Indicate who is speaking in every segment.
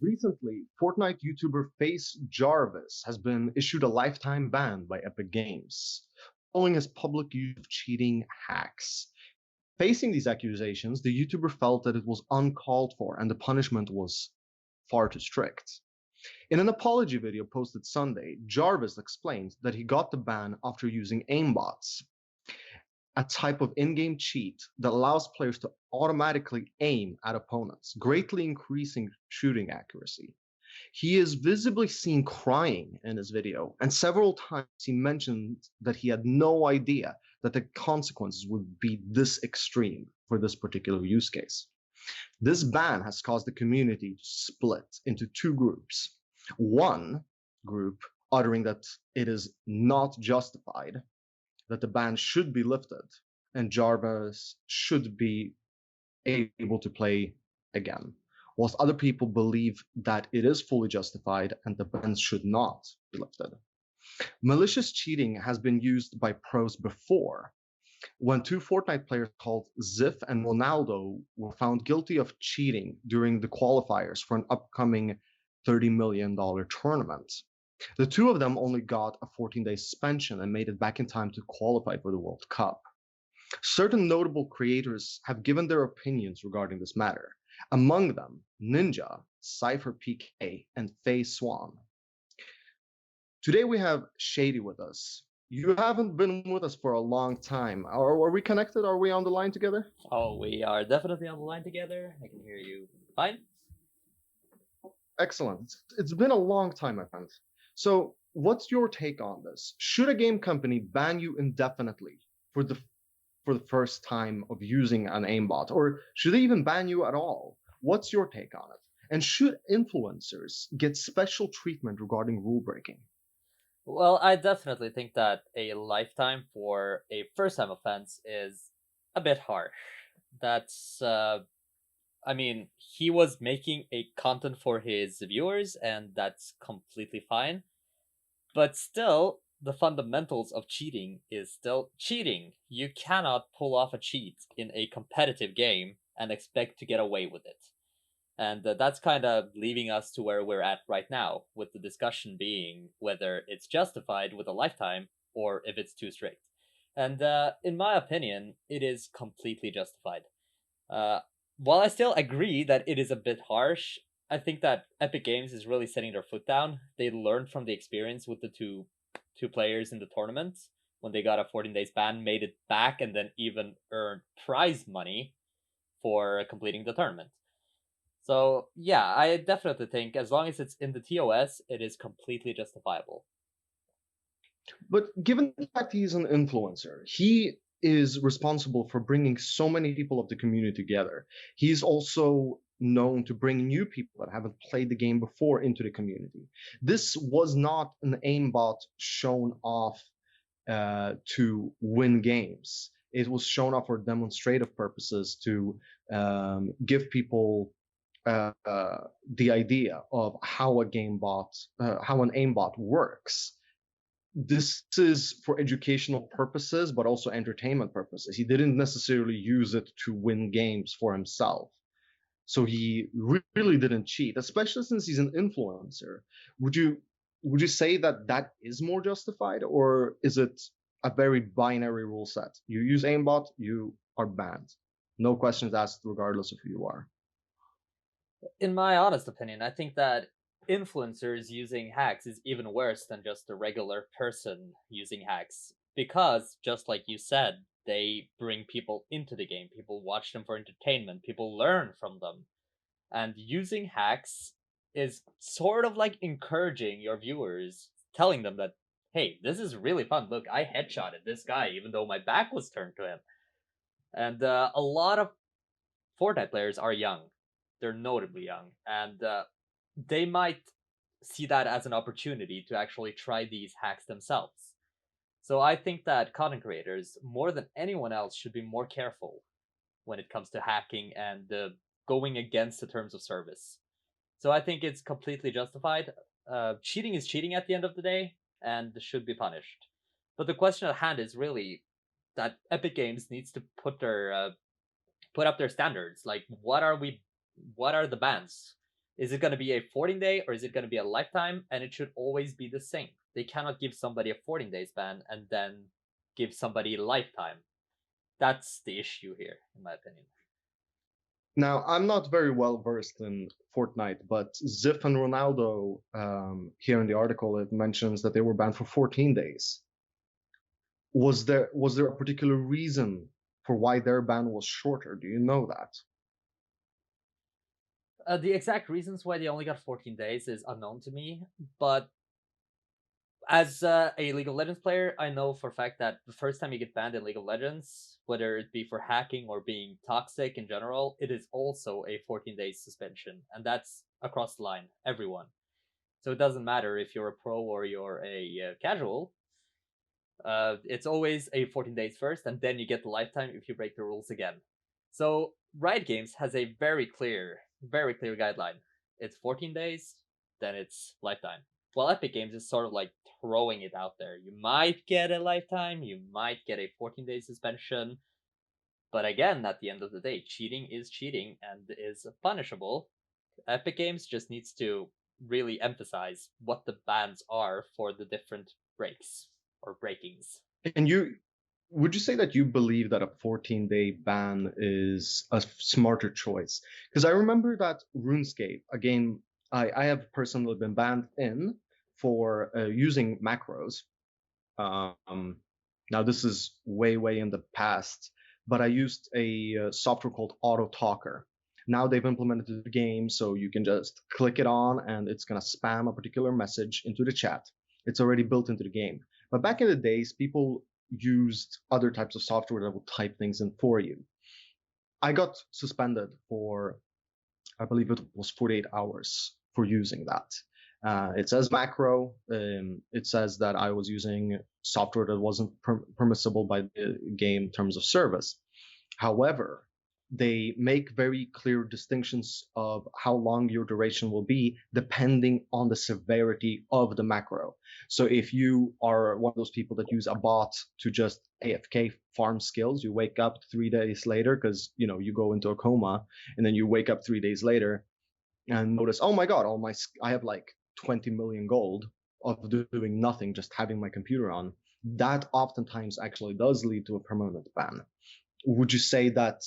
Speaker 1: Recently, Fortnite YouTuber FaZe Jarvis has been issued a lifetime ban by Epic Games, following his public use of cheating hacks. Facing these accusations, the YouTuber felt that it was uncalled for and the punishment was far too strict. In an apology video posted Sunday, Jarvis explained that he got the ban after using AIMBOTs, a type of in-game cheat that allows players to automatically aim at opponents, greatly increasing shooting accuracy. He is visibly seen crying in his video, and several times he mentioned that he had no idea that the consequences would be this extreme for this particular use case. This ban has caused the community to split into two groups. One group uttering that it is not justified, that the ban should be lifted, and Jarvis should be able to play again, whilst other people believe that it is fully justified and the ban should not be lifted. Malicious cheating has been used by pros before, when two Fortnite players called Xxif and Ronaldo were found guilty of cheating during the qualifiers for an upcoming $30 million tournament. The two of them only got a 14-day suspension and made it back in time to qualify for the World Cup. Certain notable creators have given their opinions regarding this matter, among them Ninja, SypherPK, and FaZe Swan. Today we have Shady with us. You haven't been with us for a long time. Are we connected? Are we on the line together?
Speaker 2: Oh, we are definitely on the line together. I can hear you fine.
Speaker 1: Excellent. It's been a long time, my friend. So, what's your take on this? Should a game company ban you indefinitely for the first time of using an aimbot, or should they even ban you at all? What's your take on it? And should influencers get special treatment regarding rule breaking?
Speaker 2: Well, I definitely think that a lifetime for a first-time offense is a bit harsh. That's, I mean, he was making a content for his viewers, and that's completely fine. But still, the fundamentals of cheating is still cheating. You cannot pull off a cheat in a competitive game and expect to get away with it. And that's kind of leaving us to where we're at right now, with the discussion being whether it's justified with a lifetime or if it's too strict. And in my opinion, it is completely justified. Uh, while I still agree that it is a bit harsh, I think that Epic Games is really setting their foot down. They learned from the experience with the two players in the tournament when they got a 14 days ban, made it back, and then even earned prize money for completing the tournament. So yeah, I definitely think as long as it's in the TOS, it is completely justifiable.
Speaker 1: But given the fact he's an influencer, he is responsible for bringing so many people of the community together. He's also known to bring new people that haven't played the game before into the community. This was not an aimbot shown off to win games. It was shown off for demonstrative purposes to give people the idea of how a how an aimbot works. This is for educational purposes, but also entertainment purposes. He didn't necessarily use it to win games for himself. So he really didn't cheat, especially since he's an influencer. Would you say that that is more justified, or is it a very binary rule set? You use aimbot, you are banned. No questions asked, regardless of who you are.
Speaker 2: In my honest opinion, I think that influencers using hacks is even worse than just a regular person using hacks. Because, just like you said, they bring people into the game. People watch them for entertainment. People learn from them. And using hacks is sort of like encouraging your viewers, telling them that, hey, this is really fun. Look, I headshotted this guy even though my back was turned to him. And a lot of Fortnite players are young. They're notably young. And they might see that as an opportunity to actually try these hacks themselves. So I think that content creators, more than anyone else, should be more careful when it comes to hacking and going against the terms of service. So I think it's completely justified. Cheating is cheating at the end of the day and should be punished. But the question at hand is really that Epic Games needs to put up their standards. Like, what are the bans? Is it going to be a 14 day or is it going to be a lifetime? And it should always be the same. They cannot give somebody a 14 days ban and then give somebody a lifetime. That's the issue here, in my opinion.
Speaker 1: Now, I'm not very well versed in Fortnite, but Xxif and Ronaldo, here in the article, it mentions that they were banned for 14 days. Was there a particular reason for why their ban was shorter? Do you know that?
Speaker 2: The exact reasons why they only got 14 days is unknown to me, but as a League of Legends player, I know for a fact that the first time you get banned in League of Legends, whether it be for hacking or being toxic in general, it is also a 14-day suspension, and that's across the line, everyone. So it doesn't matter if you're a pro or you're a casual. It's always a 14 days first, and then you get the lifetime if you break the rules again. So Riot Games has a very clear guideline. It's 14 days, then it's lifetime. While Epic Games is sort of like throwing it out there. You might get a lifetime, you might get a 14-day suspension, but again, at the end of the day, cheating is cheating and is punishable. Epic Games just needs to really emphasize what the bans are for the different breaks or breakings.
Speaker 1: And would you say that you believe that a 14-day ban is a smarter choice? Because I remember that RuneScape, a game I have personally been banned in for using macros. Now this is way in the past, but I used a software called Auto Talker. Now they've implemented the game, so you can just click it on and it's gonna spam a particular message into the chat. It's already built into the game. But back in the days, people used other types of software that would type things in for you. I got suspended for, I believe it was 48 hours for using that. It says macro. It says that I was using software that wasn't permissible by the game terms of service. However, they make very clear distinctions of how long your duration will be depending on the severity of the macro. So if you are one of those people that use a bot to just AFK farm skills, you wake up 3 days later because you go into a coma, and then you wake up 3 days later and notice, oh my god, I have like 20 million gold of doing nothing, just having my computer on. That oftentimes actually does lead to a permanent ban. Would you say that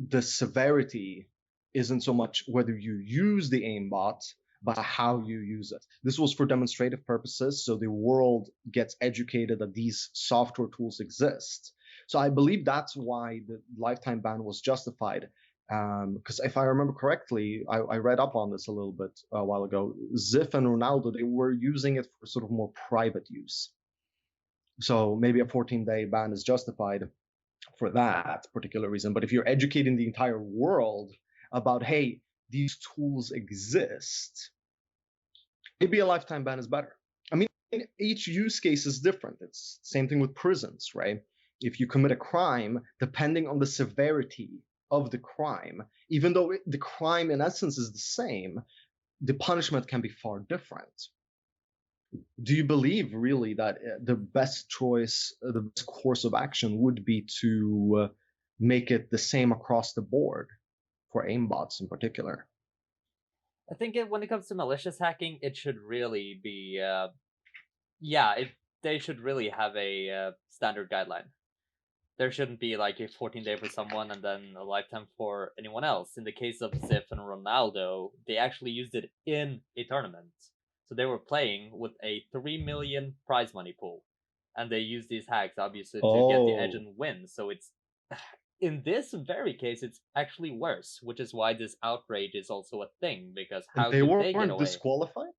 Speaker 1: the severity isn't so much whether you use the aimbot, but how you use it? This was for demonstrative purposes, so the world gets educated that these software tools exist. So I believe that's why the lifetime ban was justified. Because if I remember correctly, I read up on this a little bit a while ago. Xxif and Ronaldo, they were using it for sort of more private use. So maybe a 14-day ban is justified for that particular reason. But if you're educating the entire world about, hey, these tools exist, maybe a lifetime ban is better. I mean, each use case is different. It's the same thing with prisons, right? If you commit a crime, depending on the severity of the crime, even though the crime in essence is the same, the punishment can be far different. Do you believe really that the best choice, the best course of action would be to make it the same across the board for aimbots in particular?
Speaker 2: I think when it comes to malicious hacking, it should really be, they should really have a standard guideline. There shouldn't be like a 14-day for someone and then a lifetime for anyone else. In the case of Xxif and Ronaldo, they actually used it in a tournament. So they were playing with a 3 million prize money pool. And they used these hacks, obviously, to get the edge and win. So it's, in this very case, it's actually worse, which is why this outrage is also a thing, because how
Speaker 1: they
Speaker 2: could they get away?
Speaker 1: Disqualified?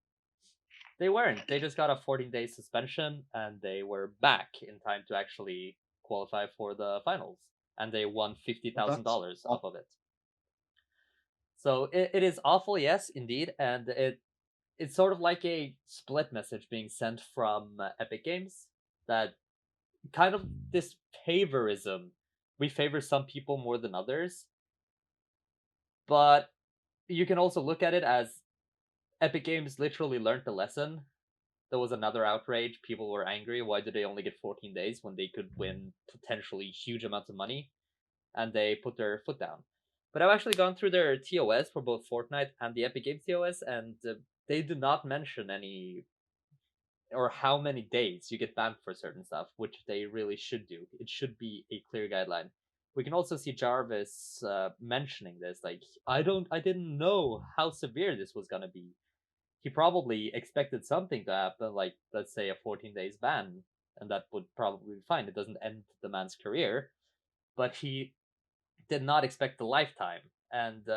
Speaker 2: They weren't. They just got a 14-day suspension, and they were back in time to actually qualify for the finals, and they won $50,000 off of it. So it is awful, yes, indeed, and it's sort of like a split message being sent from Epic Games that kind of this favorism. We favor some people more than others, but you can also look at it as Epic Games literally learned the lesson. There was another outrage. People were angry. Why did they only get 14 days when they could win potentially huge amounts of money? And they put their foot down. But I've actually gone through their TOS for both Fortnite and the Epic Games TOS, and they do not mention any or how many days you get banned for certain stuff, which they really should do. It should be a clear guideline. We can also see Jarvis mentioning this, like, I didn't know how severe this was gonna be. He probably expected something to happen, like let's say a 14 days ban, and that would probably be fine. It doesn't end the man's career, but he did not expect the lifetime. And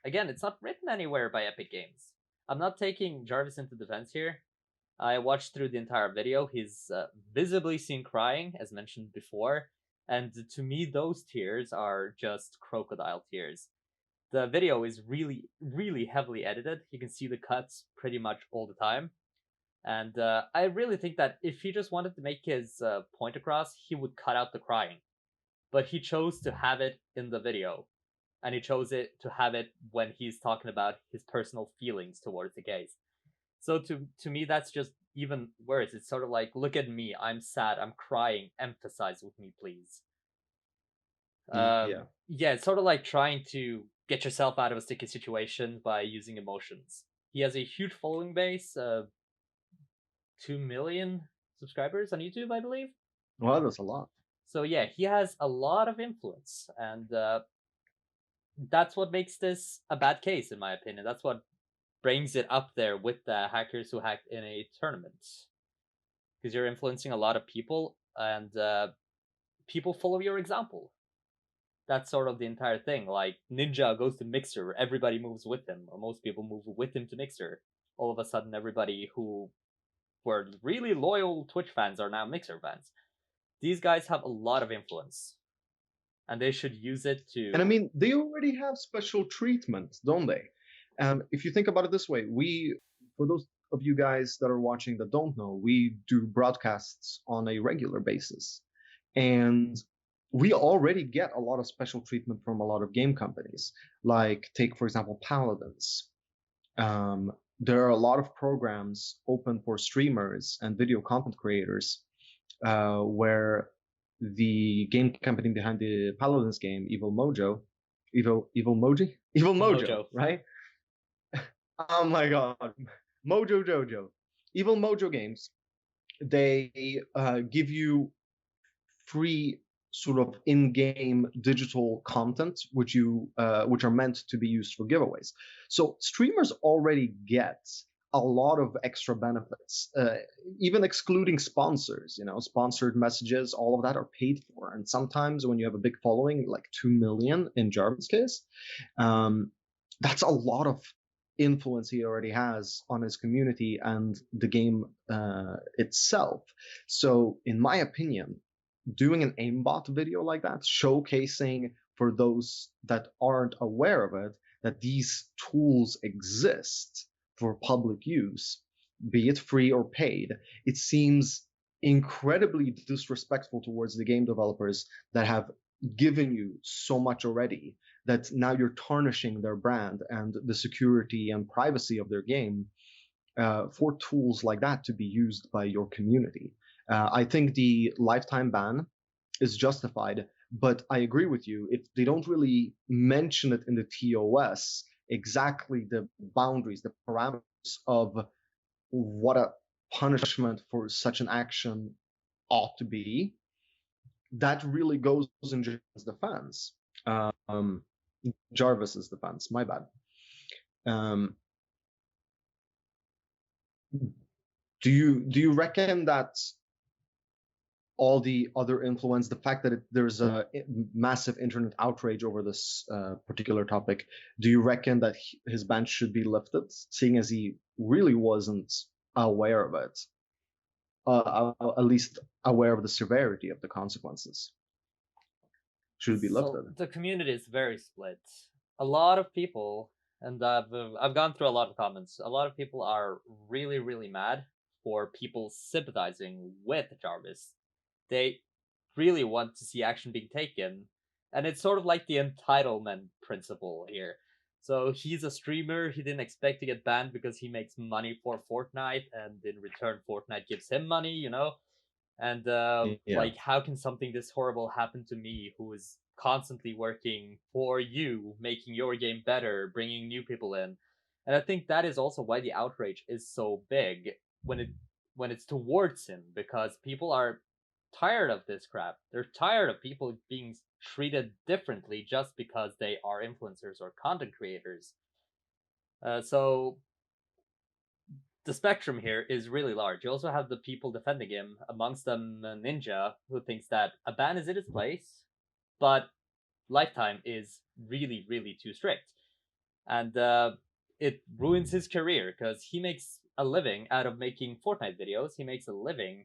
Speaker 2: again, it's not written anywhere by Epic Games. I'm not taking Jarvis into defense here. I watched through the entire video. He's visibly seen crying, as mentioned before, and to me, those tears are just crocodile tears. The video is really, really heavily edited. You can see the cuts pretty much all the time. And I really think that if he just wanted to make his point across, he would cut out the crying. But he chose to have it in the video. And he chose to have it when he's talking about his personal feelings towards the case. So to me, that's just even worse. It's sort of like, look at me, I'm sad, I'm crying, empathize with me, please.
Speaker 1: Yeah.
Speaker 2: Yeah, it's sort of like trying to get yourself out of a sticky situation by using emotions. He has a huge following base, 2 million subscribers on YouTube, I believe.
Speaker 1: Well, that's a lot.
Speaker 2: So yeah, he has a lot of influence, and that's what makes this a bad case, in my opinion. That's what brings it up there with the hackers who hacked in a tournament, because you're influencing a lot of people, and people follow your example. That's sort of the entire thing. Like, Ninja goes to Mixer, everybody moves with him, or most people move with him to Mixer. All of a sudden, everybody who were really loyal Twitch fans are now Mixer fans. These guys have a lot of influence, and they should use it to.
Speaker 1: And I mean, they already have special treatment, don't they? If you think about it this way, for those of you guys that are watching that don't know, we do broadcasts on a regular basis. And we already get a lot of special treatment from a lot of game companies. Like, take, for example, Paladins. There are a lot of programs open for streamers and video content creators where the game company behind the Paladins game, Evil Mojo, right? Oh my god, Mojo Jojo, Evil Mojo Games. They give you free sort of in-game digital content, which are meant to be used for giveaways. So streamers already get a lot of extra benefits, even excluding sponsors. Sponsored messages, all of that are paid for. And sometimes when you have a big following, like 2 million in Jarvis' case, that's a lot of influence he already has on his community and the game itself. So in my opinion, doing an aimbot video like that, showcasing for those that aren't aware of it, that these tools exist for public use, be it free or paid, it seems incredibly disrespectful towards the game developers that have given you so much already, that now you're tarnishing their brand and the security and privacy of their game for tools like that to be used by your community. I think the lifetime ban is justified, but I agree with you. If they don't really mention it in the TOS, exactly the boundaries, the parameters of what a punishment for such an action ought to be, that really goes in Jarvis' defense. Jarvis's defense, my bad. Do you reckon that all the other influence, the fact that there's a massive internet outrage over this particular topic, do you reckon that his ban should be lifted, seeing as he really wasn't aware of it, at least aware of the severity of the consequences? Should it be lifted?
Speaker 2: So the community is very split. A lot of people, and I've gone through a lot of comments. A lot of people are really, really mad for people sympathizing with Jarvis. They really want to see action being taken, and it's sort of like the entitlement principle here. So he's a streamer, he didn't expect to get banned because he makes money for Fortnite, and in return Fortnite gives him money, And
Speaker 1: Yeah.
Speaker 2: like, how can something this horrible happen to me, who is constantly working for you, making your game better, bringing new people in. And I think that is also why the outrage is so big when it's towards him, because people are tired of this crap. They're tired of people being treated differently just because they are influencers or content creators. So the spectrum here is really large. You also have the people defending him, amongst them Ninja, who thinks that a ban is in its place, but lifetime is really, really too strict. And it ruins his career because he makes a living out of making Fortnite videos. He makes a living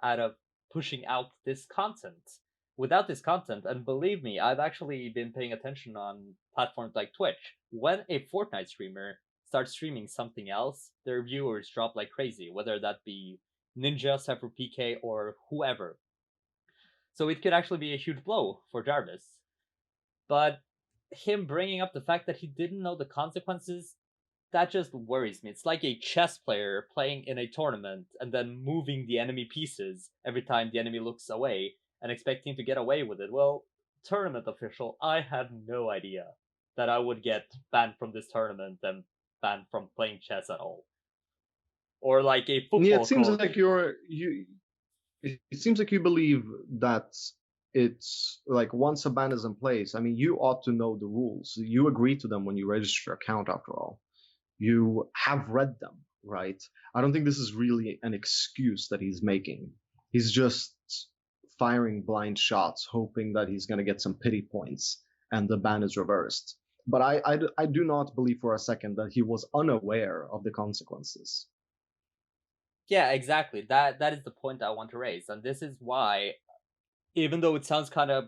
Speaker 2: out of pushing out this content. Without this content, and believe me, I've actually been paying attention on platforms like Twitch. When a Fortnite streamer starts streaming something else, their viewers drop like crazy, whether that be Ninja, SypherPK, or whoever. So it could actually be a huge blow for Jarvis. But him bringing up the fact that he didn't know the consequences, that just worries me. It's like a chess player playing in a tournament and then moving the enemy pieces every time the enemy looks away and expecting to get away with it. Well, tournament official, I had no idea that I would get banned from this tournament and banned from playing chess at all. Or like a
Speaker 1: Yeah, it
Speaker 2: football
Speaker 1: seems
Speaker 2: coach.
Speaker 1: like it seems like you believe that it's like once a ban is in place, I mean, you ought to know the rules. You agree to them when you register your account, after all. You have read them, right? I don't think this is really an excuse that he's making. He's just firing blind shots, hoping that he's going to get some pity points and the ban is reversed. But I do not believe for a second that he was unaware of the consequences.
Speaker 2: Yeah, exactly. That is the point I want to raise. And this is why, even though it sounds kind of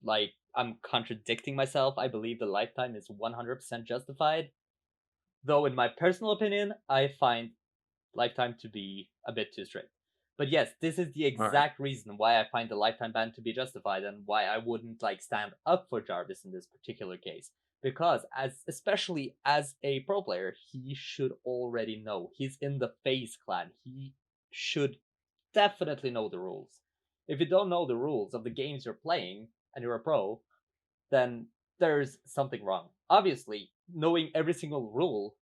Speaker 2: like I'm contradicting myself, I believe the lifetime is 100% justified. Though, in my personal opinion, I find lifetime to be a bit too strict. But yes, this is the
Speaker 1: All right.
Speaker 2: exact reason why I find the lifetime ban to be justified and why I wouldn't like stand up for Jarvis in this particular case. Because especially as a pro player, he should already know. He's in the FaZe clan. He should definitely know the rules. If you don't know the rules of the games you're playing and you're a pro, then there's something wrong. Obviously, knowing every single rule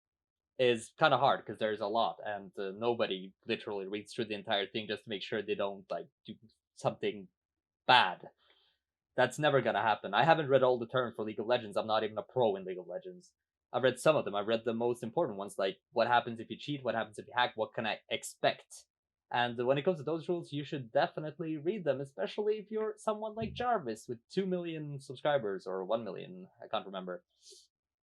Speaker 2: is kind of hard because there's a lot, and nobody literally reads through the entire thing just to make sure they don't like do something bad. That's never gonna happen. I haven't read all the terms for League of Legends. I'm not even a pro in League of Legends. I've read some of them. I've read the most important ones, like what happens if you cheat, what happens if you hack, what can I expect. And when it comes to those rules, you should definitely read them, especially if you're someone like Jarvis with 2 million subscribers or 1 million, I can't remember.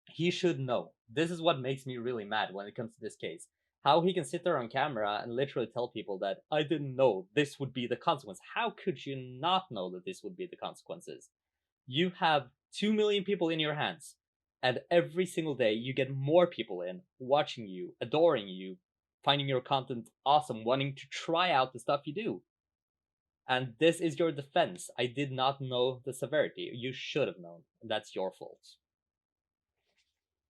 Speaker 2: He should know. This is what makes me really mad when it comes to this case. How he can sit there on camera and literally tell people that I didn't know this would be the consequence. How could you not know that this would be the consequences? You have 2 million people in your hands, and every single day you get more people in watching you, adoring you, finding your content awesome, wanting to try out the stuff you do. And this is your defense. I did not know the severity. You should have known. That's your fault.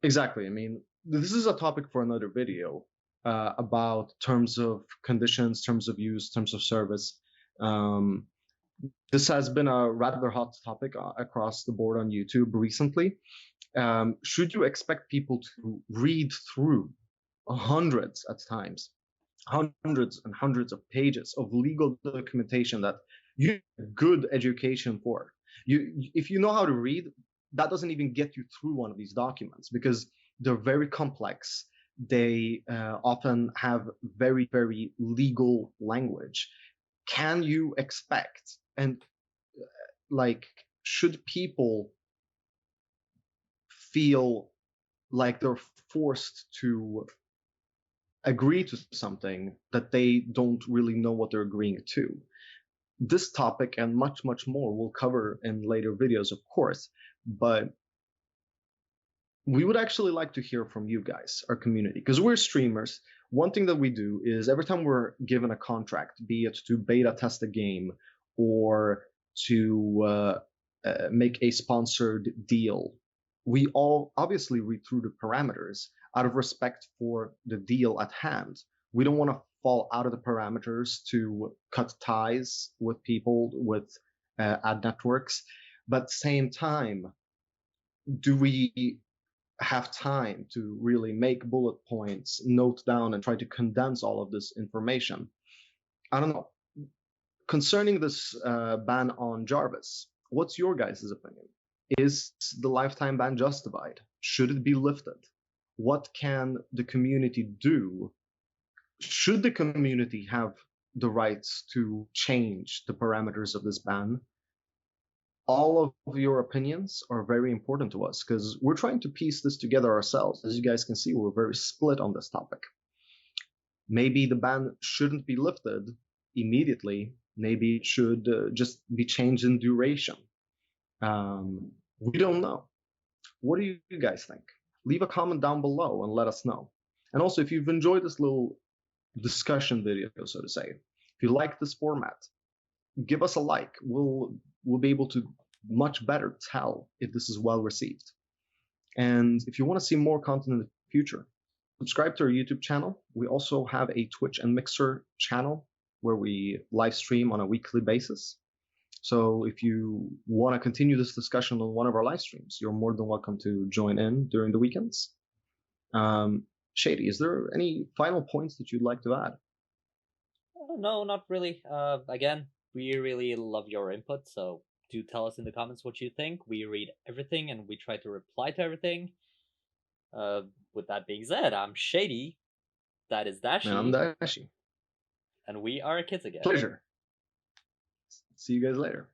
Speaker 1: Exactly. I mean, this is a topic for another video about terms of conditions, terms of use, terms of service. Um, this has been a rather hot topic across the board on YouTube recently. Should you expect people to read through hundreds at times, hundreds and hundreds of pages of legal documentation that you need good education for? If you know how to read, that doesn't even get you through one of these documents because they're very complex. They often have very, very legal language. Can you expect and like should people feel like they're forced to agree to something that they don't really know what they're agreeing to? This topic and much, much more we'll cover in later videos, of course, but we would actually like to hear from you guys, our community, because we're streamers. One thing that we do is every time we're given a contract, be it to beta test a game or to make a sponsored deal, we all obviously read through the parameters out of respect for the deal at hand. We don't want to fall out of the parameters to cut ties with people, with ad networks. But at the same time, do we have time to really make bullet points, note down, and try to condense all of this information? I don't know. Concerning this ban on Jarvis, what's your guys' opinion? Is the lifetime ban justified? Should it be lifted? What can the community do? Should the community have the rights to change the parameters of this ban? All of your opinions are very important to us because we're trying to piece this together ourselves. As you guys can see, we're very split on this topic. Maybe the ban shouldn't be lifted immediately. Maybe it should just be changed in duration. We don't know. What do you guys think? Leave a comment down below and let us know. And also, if you've enjoyed this little discussion video, so to say, if you like this format, give us a like. We'll be able to much better tell if this is well received. And if you want to see more content in the future, subscribe to our YouTube channel. We also have a Twitch and Mixer channel where we live stream on a weekly basis. So if you want to continue this discussion on one of our live streams, you're more than welcome to join in during the weekends. Shady, is there any final points that you'd like to add?
Speaker 2: No, not really. Again, we really love your input, so do tell us in the comments what you think. We read everything and we try to reply to everything. With that being said, I'm Shady. That is Dashi.
Speaker 1: I'm Dashi.
Speaker 2: And we are kids again.
Speaker 1: Pleasure. See you guys later.